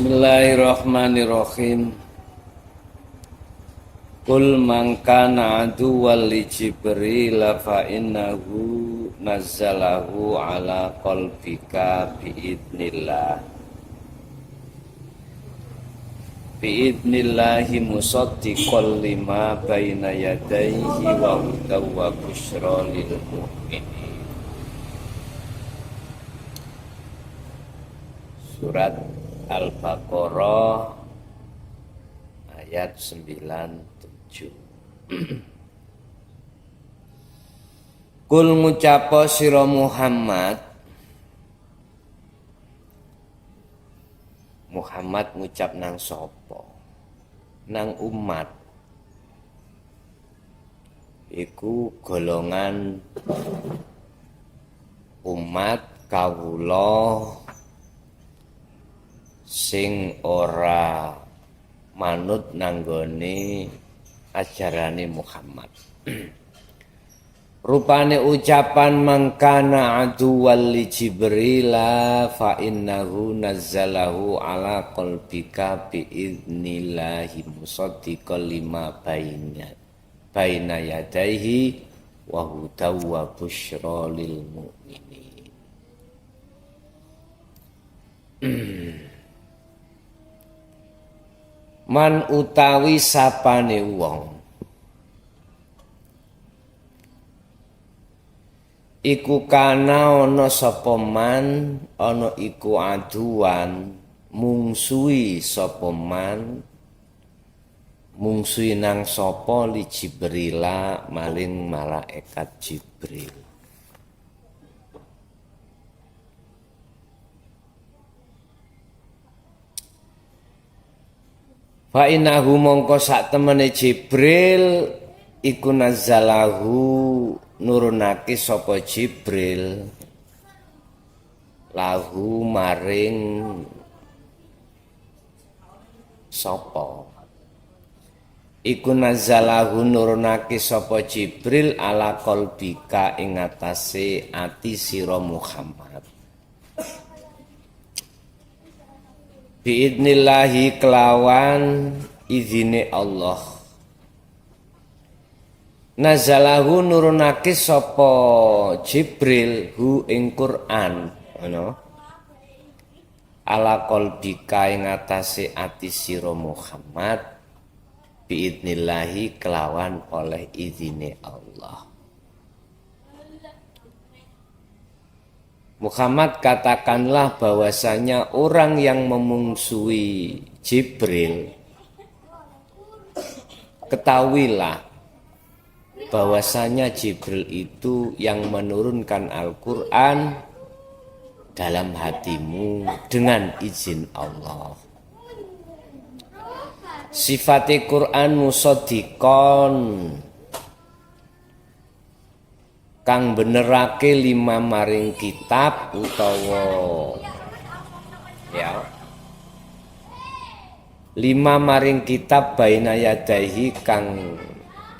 Bismillahirrahmanirrahim. Qul man kana aduwwan li Jibril fa innahu nazzalahu ala qalbika biidnillahi musaddiqan lima baina yadayhi wa hudaw wa busyra lil mu'minin. Surat Al-Baqarah ayat 97. Kul ngucapo sira Muhammad ngucap nang sapa? Nang umat. Iku golongan umat kawula sing ora manut nanggone ajarane Muhammad. Rupane ucapan mangkana aduwwan li Jibril fa innahu nazzalahu ala qalbika biidnillahi musaddiqan lima baina yadayhi wa hudaw wa busyra lil mu'minin. Man utawi sapane wong iku kana ana sapa man ana iku aduan mungsuhi sapa man mungsuhi nang sapa li Jibrila maling malaikat Jibril. Fa innahu mongko sak temene Jibril iku nazzalahu nurunake sapa Jibril lahu maring sapa iku nazzalahu nurunake sapa Jibril ala qalbika ing atase ati sira Muhammad biidnillahi kelawan izine Allah. Nazalahu nurunake sapa Jibril hu ing Quran ngono ala qalbika ing atase ati sira Muhammad biidnillahi kelawan oleh izine Allah. Muhammad, katakanlah bahwasanya orang yang memungsuhi Jibril, ketahuilah bahwasanya Jibril itu yang menurunkan Al-Quran dalam hatimu dengan izin Allah. Sifati Quran musaddiqon kang benerake lima maring kitab utawa lima maring kitab baina yadaihi kang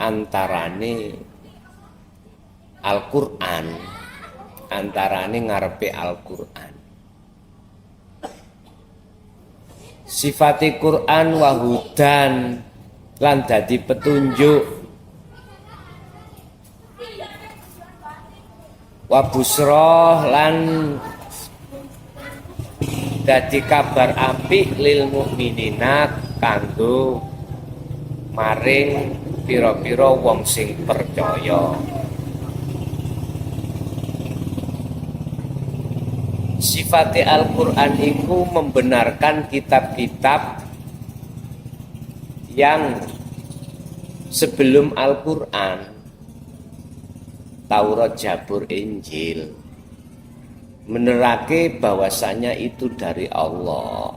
antarane Al-Qur'an antarane ngarepe Al-Qur'an. Sifati Qur'an wahudan lan dadi petunjuk wa busra lan dadi kabar apik lil mukminina kanggo maring pira-pira wong sing percaya. Sifate Al-Qur'an iku membenarkan kitab-kitab yang sebelum Al-Qur'an, Taurat, Zabur, Injil, menerake bahwasanya itu dari Allah.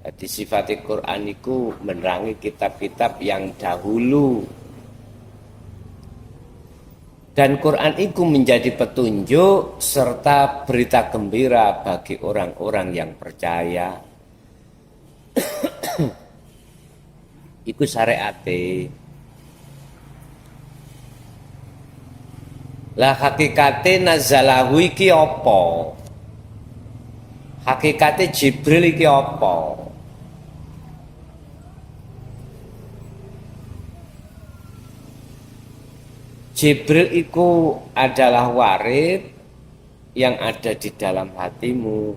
Jadi sifat Quran itu menerangi kitab-kitab yang dahulu. Dan Quran itu menjadi petunjuk serta berita gembira bagi orang-orang yang percaya. Iku syariate. Lah hakikate nazalahu iki apa? Hakikate Jibril iki apa? Jibril itu adalah warid yang ada di dalam hatimu.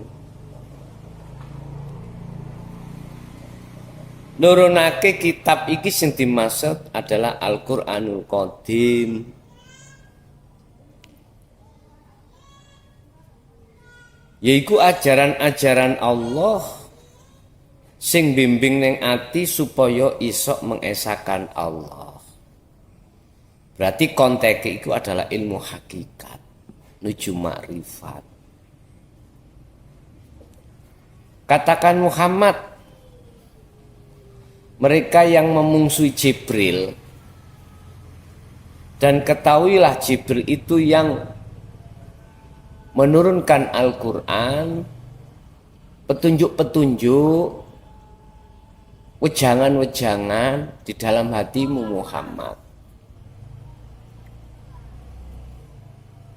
Nurunake kitab iki sing dimaksud adalah Al-Qur'anul Qadim. Yaiku ajaran-ajaran Allah sing bimbing ning ati supaya iso mengesahkan Allah. Berarti konteks itu adalah ilmu hakikat, nuju makrifat. Katakan Muhammad, mereka yang memungsuhi Jibril, dan ketahuilah Jibril itu yang menurunkan Al-Quran, petunjuk-petunjuk, wejangan-wejangan di dalam hatimu Muhammad.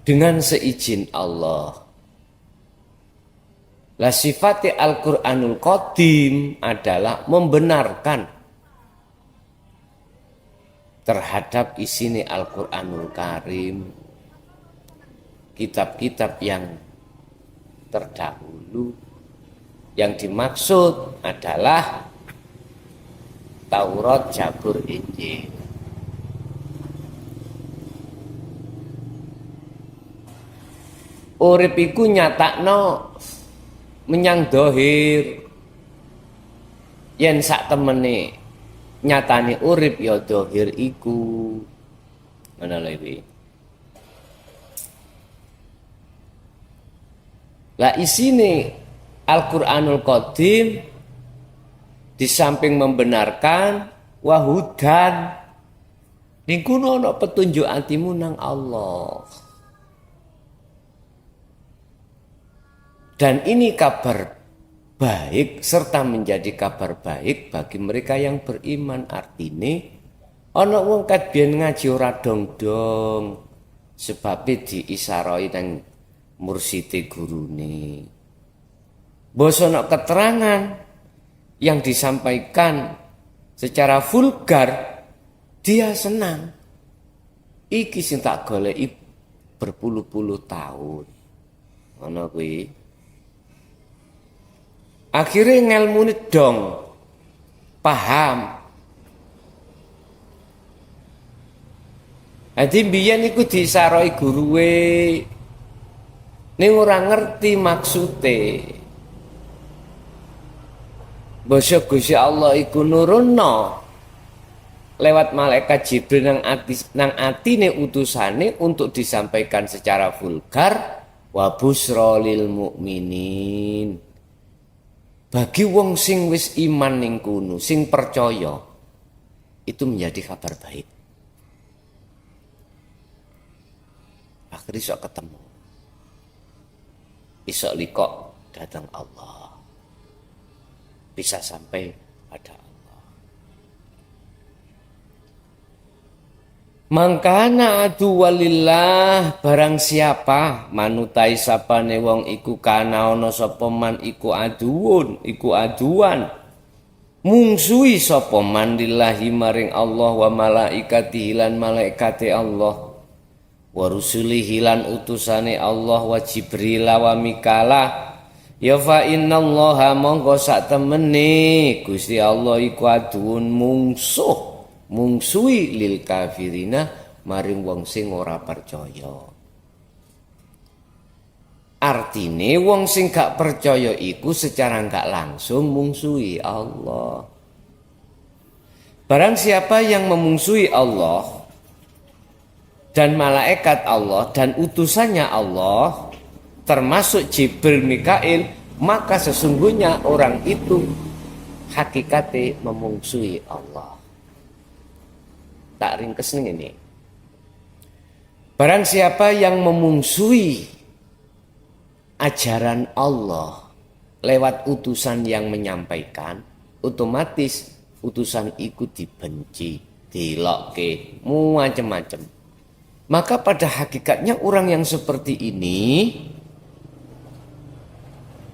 Dengan seizin Allah. Lah sifatnya Al-Quranul Qadim adalah membenarkan terhadap isini Al-Quranul Karim. Kitab-kitab yang terdahulu yang dimaksud adalah Taurat, Zabur, Injil. Urip iku nyatakno menyang dohir yen sak temene nyatane urip ya dohir iku ngono lho iki. Lah isine Al-Qur'anul Qadim di samping membenarkan wahudan ning kono ana petunjuk atimu nang Allah. Dan ini kabar baik serta menjadi kabar baik bagi mereka yang beriman. Artine ana wong kat biyen ngaji ora dong-dong sebab diisaroi nang mursite gurune. Basa ana keterangan yang disampaikan secara vulgar dia senang. Iki sing tak goleki berpuluh-puluh tahun. Ngono kuwi. Akhirnya ngelmune dong paham. Adi biyen iku disaroi guruwe ning ora ngerti maksude. Basa Gusti Allah iku nurunno lewat malaikat Jibril nang atine utusane untuk disampaikan secara vulgar wa busra lil mukminin. Bagi wong sing wis iman ning kuno, sing percaya, itu menjadi kabar baik. Akhirnya iso ketemu. Iso likok datang Allah. Bisa sampai pada Allah. Mangkana adu walillah, barang siapa manutai sapane wong iku kana ana sapa man iku aduan mungsuhi sapa man lillahi maring Allah wa malaikatihi lan malaikate Allah wa rusulihi lan utusane Allah wa Jibril wa Mikala ya fa innallaha monggo sak temene Gusti Allah iku aduun mungsuhi lil kafirina maring wong sing ora percaya. Artine wong sing gak percaya iku secara gak langsung mungsuhi Allah. Barang siapa yang memungsuhi Allah dan malaikat Allah dan utusannya Allah termasuk Jibril Mikail, maka sesungguhnya orang itu hakikate memungsuhi Allah. Tak ringkes ini. Barang siapa yang memungsuhi ajaran Allah lewat utusan yang menyampaikan, otomatis utusan itu dibenci, dilokke, macam-macam. Maka pada hakikatnya orang yang seperti ini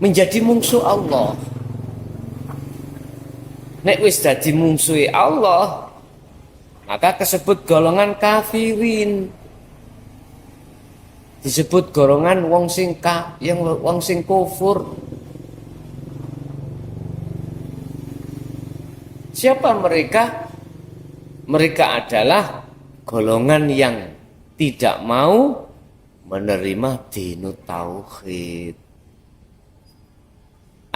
menjadi musuh Allah. Nek wis dadi musuhi Allah, maka disebut golongan kafirin. Disebut golongan wong sing wong sing kufur. Siapa mereka? Mereka adalah golongan yang tidak mau menerima dinut tauhid,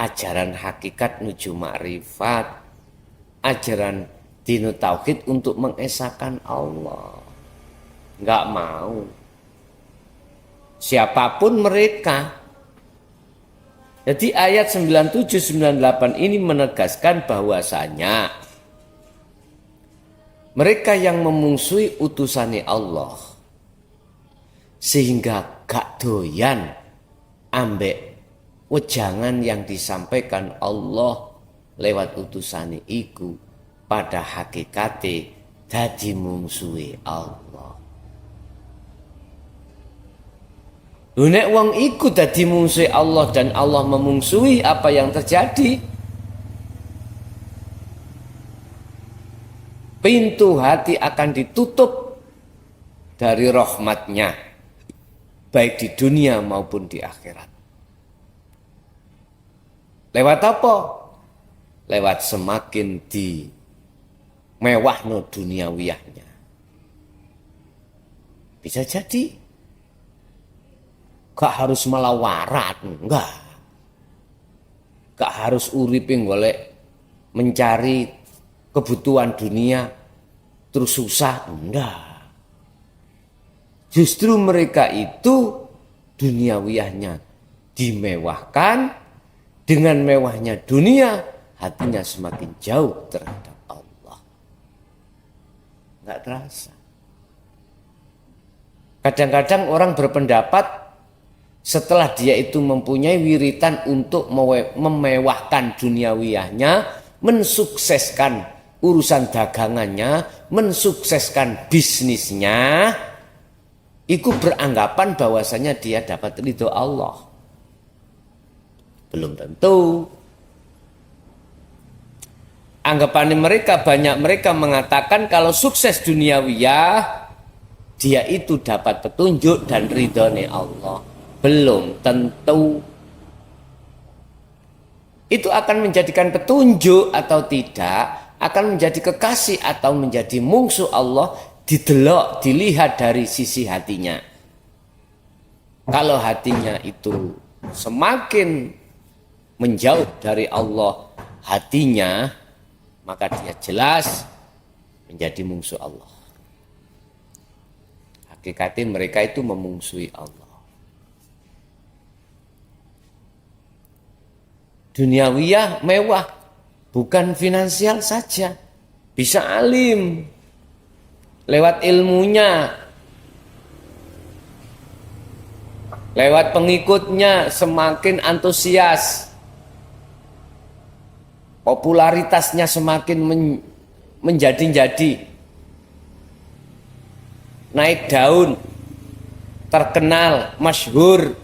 ajaran hakikat nuju makrifat, ajaran dinut tauhid untuk mengesahkan Allah. Enggak mau. Siapapun mereka. Jadi ayat 97-98 ini menegaskan bahwasanya mereka yang memusuhi utusannya Allah sehingga gak doyan ambek wejangan yang disampaikan Allah lewat utusannya iku, pada hakikate dadi mungsuhe Allah. Nek wong iku dadi mungsuhe Allah dan Allah memungsuhi, apa yang terjadi? Pintu hati akan ditutup dari rahmatnya, baik di dunia maupun di akhirat. Lewat apa? Lewat semakin di mewahno duniawiyahnya. Bisa jadi gak harus melawarat, enggak. Gak harus uripin golek mencari kebutuhan dunia terus susah, enggak. Justru mereka itu duniawiyahnya dimewahkan, dengan mewahnya dunia hatinya semakin jauh terhadap Allah. Enggak terasa. Kadang-kadang orang berpendapat setelah dia itu mempunyai wiritan untuk memewahkan duniawiyahnya, mensukseskan urusan dagangannya, mensukseskan bisnisnya, itu beranggapan bahwasanya dia dapat ridho Allah. Belum tentu. Anggapan mereka, banyak mereka mengatakan kalau sukses duniawiyah, dia itu dapat petunjuk dan ridhonya Allah. Belum tentu. Itu akan menjadikan petunjuk atau tidak, akan menjadi kekasih atau menjadi musuh Allah, didelok, dilihat dari sisi hatinya. Kalau hatinya itu semakin menjauh dari Allah hatinya, maka dia jelas menjadi musuh Allah. Hakikatnya mereka itu memungsuhi Allah. Duniawiyah mewah, bukan finansial saja, bisa alim lewat ilmunya, lewat pengikutnya semakin antusias, popularitasnya semakin menjadi-jadi, naik daun, terkenal, masyhur.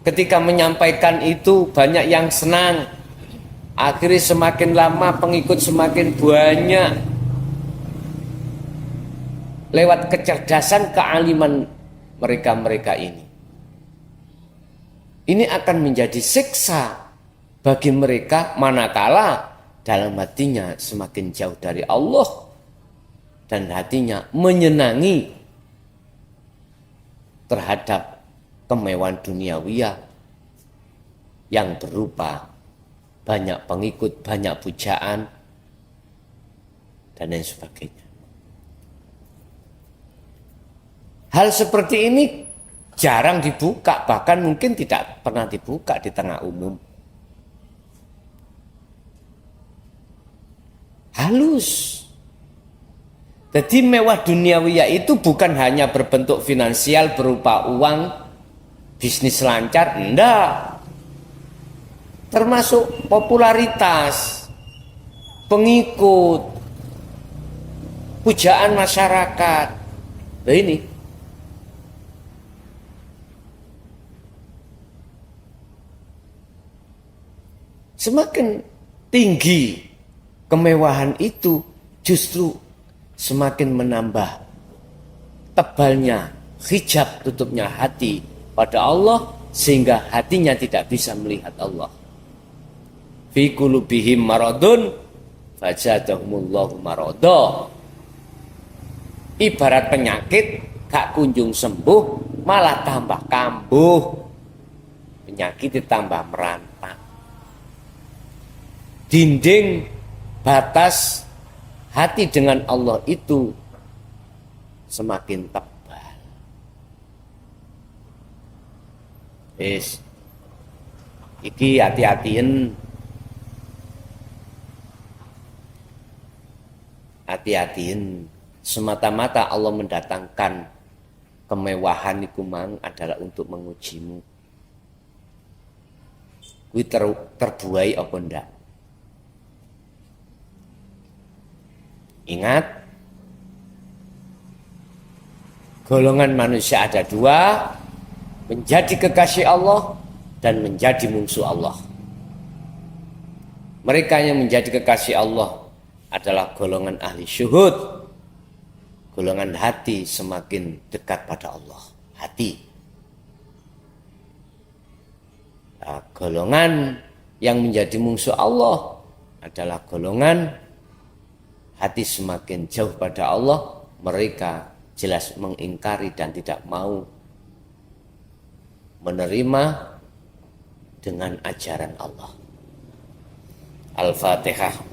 Ketika menyampaikan itu banyak yang senang. Akhirnya semakin lama pengikut semakin banyak. Lewat kecerdasan, kealiman mereka-mereka ini. Ini akan menjadi siksa bagi mereka manakala dalam hatinya semakin jauh dari Allah dan hatinya menyenangi terhadap kemewahan duniawiyah yang berupa banyak pengikut, banyak pujaan, dan lain sebagainya. Hal seperti ini jarang dibuka, bahkan mungkin tidak pernah dibuka di tengah umum. Halus. Jadi mewah duniawiyah itu bukan hanya berbentuk finansial berupa uang, bisnis lancar, enggak. Termasuk popularitas, pengikut, pujaan masyarakat. Nah ini semakin tinggi kemewahan itu justru semakin menambah tebalnya hijab tutupnya hati pada Allah sehingga hatinya tidak bisa melihat Allah. Fi qulubihim maradun fazadahumullahu marada. Ibarat penyakit gak kunjung sembuh malah tambah kambuh. Penyakit ditambah merantak. Dinding batas hati dengan Allah itu semakin tebal. Iki hati-hatiin. Hati-hatiin. Semata-mata Allah mendatangkan kemewahan iku mang adalah untuk mengujimu. Kuwi terbuai apa ndak? Ingat, golongan manusia ada dua, menjadi kekasih Allah dan menjadi musuh Allah. Mereka yang menjadi kekasih Allah adalah golongan ahli syuhud. Golongan hati semakin dekat pada Allah. Hati. Nah, golongan yang menjadi musuh Allah adalah golongan hati semakin jauh pada Allah. Mereka jelas mengingkari dan tidak mau menerima dengan ajaran Allah. Al-Fatihah.